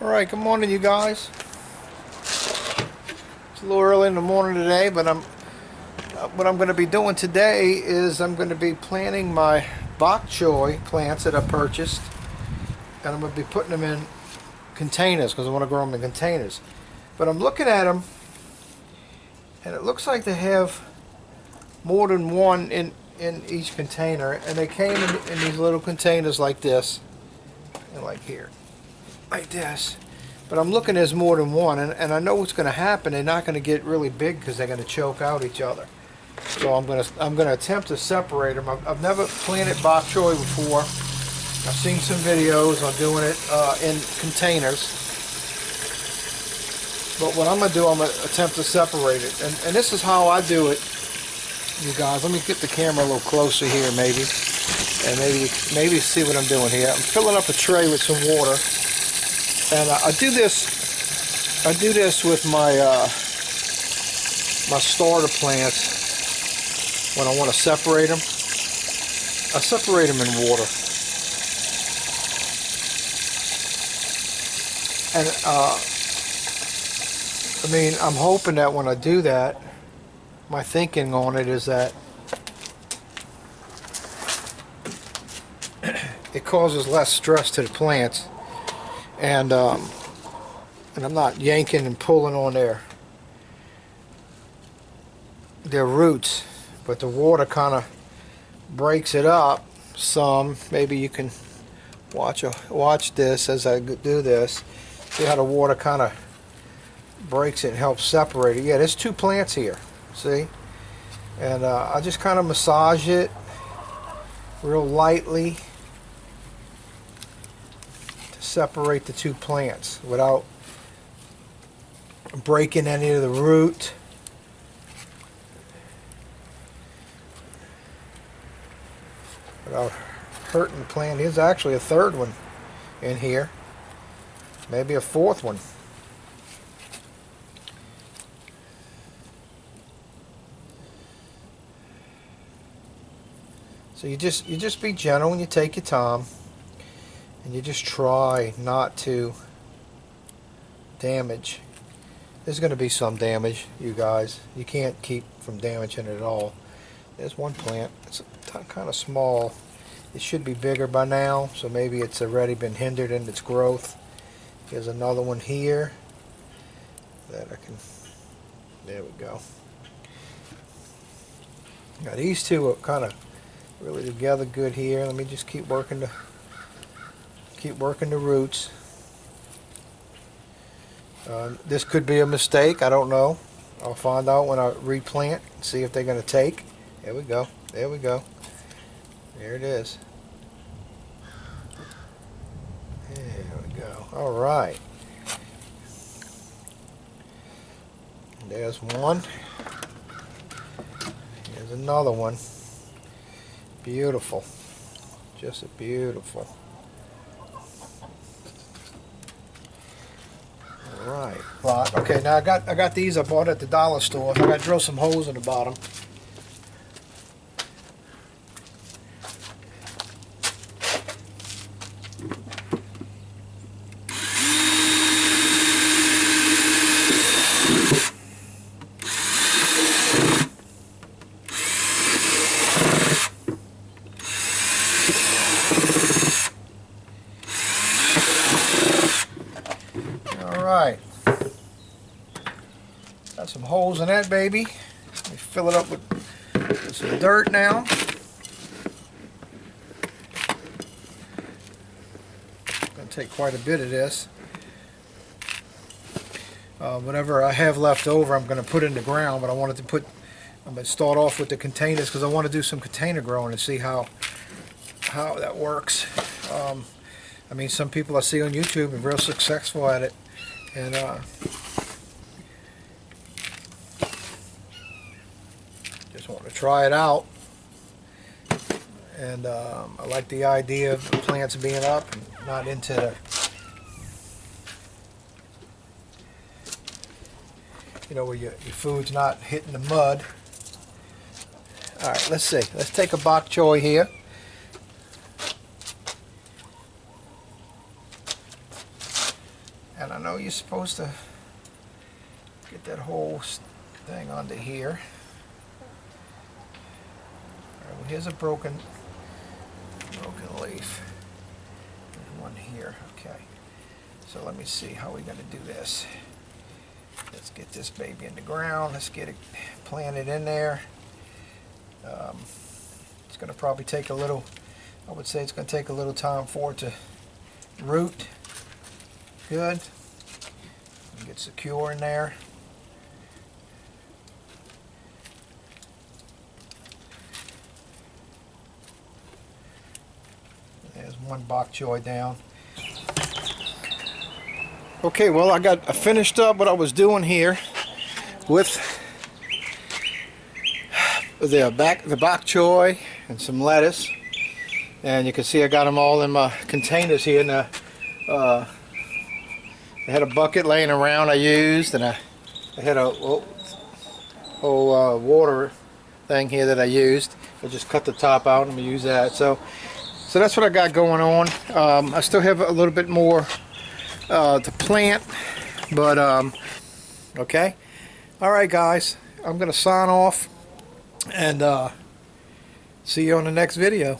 Alright, good morning you guys. It's a little early in the morning today, but what I'm going to be doing today is I'm going to be planting my Bok Choy plants that I purchased, and I'm going to be putting them in containers because I want to grow them in containers. But I'm looking at them and it looks like they have more than one in each container, and they came in these little containers like this and like here. Like this. But I'm looking, there's more than one, and I know what's going to happen. They're not going to get really big because they're going to choke out each other. So I'm going to attempt to separate them. I've never planted Bok Choy before. I've seen some videos on doing it in containers. But what I'm going to do, I'm going to attempt to separate it. And this is how I do it, you guys. Let me get the camera a little closer here, maybe. And maybe see what I'm doing here. I'm filling up a tray with some water. And I do this with my my starter plants when I want to separate them. I separate them in water. And I mean, I'm hoping that when I do that, my thinking on it is that it causes less stress to the plants. And I'm not yanking and pulling on their roots, but the water kind of breaks it up some. Maybe you can watch this as I do this. See how the water kind of breaks it and helps separate it. Yeah, there's two plants here, see? And I just kind of massage it real lightly, separate the two plants without breaking any of the root. Without hurting the plant. There's actually a third one in here. Maybe a fourth one. So you just be gentle when you take your time. And you just try not to damage. There's going to be some damage, you guys. You can't keep from damaging it at all. There's one plant. It's kind of small. It should be bigger by now, so maybe it's already been hindered in its growth. Here's another one here that I can... There we go. Now these two are kind of really together good here. Let me just keep working the roots. This could be a mistake. I don't know. I'll find out when I replant. See if they're going to take. There we go. There we go. There it is. There we go. All right. There's one. Here's another one. Beautiful. Just a beautiful. Right. Okay, now I got these I bought at the dollar store. I got to drill some holes in the bottom. Alright, got some holes in that baby. Let me fill it up with some dirt now. Gonna take quite a bit of this. Whatever I have left over I'm going to put in the ground, but I'm going to start off with the containers because I want to do some container growing and see how that works. I mean, some people I see on YouTube are real successful at it. And just want to try it out. And I like the idea of the plants being up and not into the, where your food's not hitting the mud. Alright, let's see. Let's take a Bok Choy here. And I know you're supposed to get that whole thing onto here. Alright, well here's a broken leaf. There's one here. Okay. So let me see how we're going to do this. Let's get this baby in the ground. Let's get it planted in there. It's going to probably take a little, I would say it's going to take a little time for it to root. Good. Get secure in there. There's one bok choy down. Okay, well I finished up what I was doing here with the bok choy and some lettuce, and you can see I got them all in my containers here. And I had a bucket laying around I used, and I had a whole water thing here that I used. I just cut the top out and I'm gonna use that. So that's what I got going on. I still have a little bit more to plant, but okay. Alright guys, I'm gonna sign off and see you on the next video.